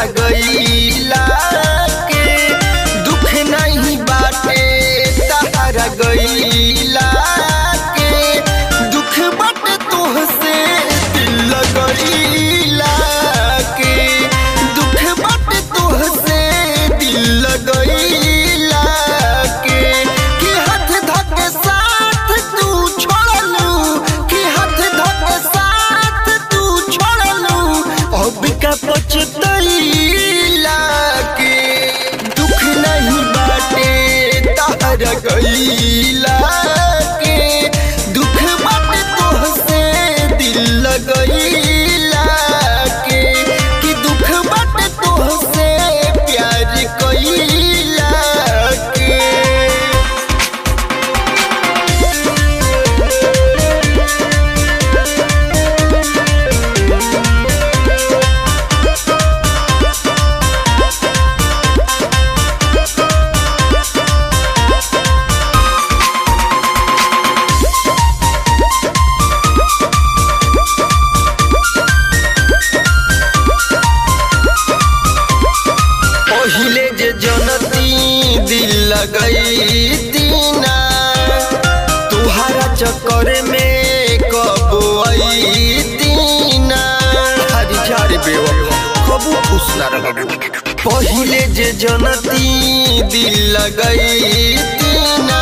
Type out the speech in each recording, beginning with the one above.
तहरा गईला के दुख नहीं बाटे तहरा गईला के दुख बाटे तोहसे दिल लगईला के दुख बाटे तोहसे दिल लगईला के कि हाथ धके साथ तू छोड़लू कि हाथ धके साथ तू छोड़लू अब का पछतईला के दुख नहीं बाटे तहरा गईला के दुख बाटे तोहसे दिल लगईला के कि दुख बाटे तोहसे प्यार कईला के। पहिले जे जनती दिल लगई दीना तुहारा चक्कर में कब आई दीना हरी झारे बेवफा कबू खुश ना रहबू। पहिले जे जनती दिल लगई दीना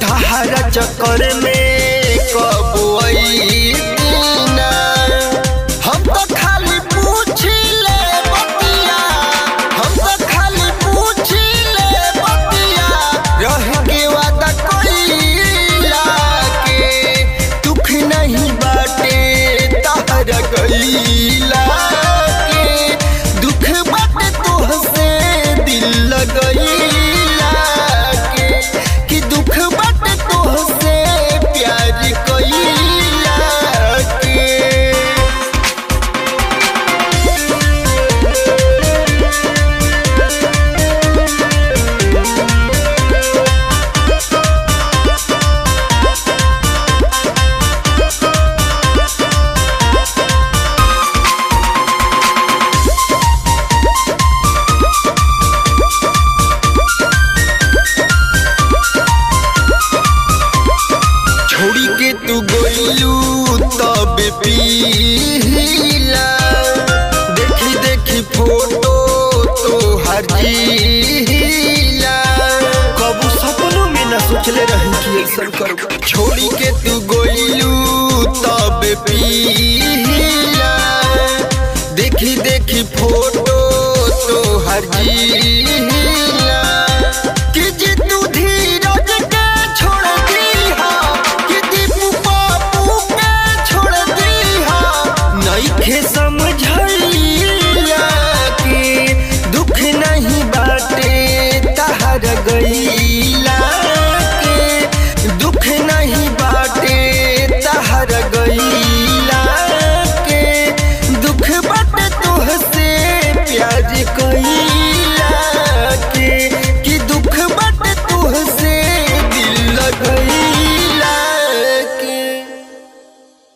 तुहारा चक्कर में कब आई दीना हम तो खाली पूछिले बतिया हम तो खाली पूछिले बतिया रह के वादा कइला के दुख नहीं बाटे तहरा गईला के दुख बाटे तोहसे दिल लगईला के कि दुख बाटे तोहसे प्यार कईला के। छोड़ी के तू गइलू तब पीला देखी देखी फोटो तोहार जीला कबू सपनों में न सोचले रही कि ऐसा करूँ। छोड़ी के तू गइलू तब पीला देखी देखी फोटो तोहार जीला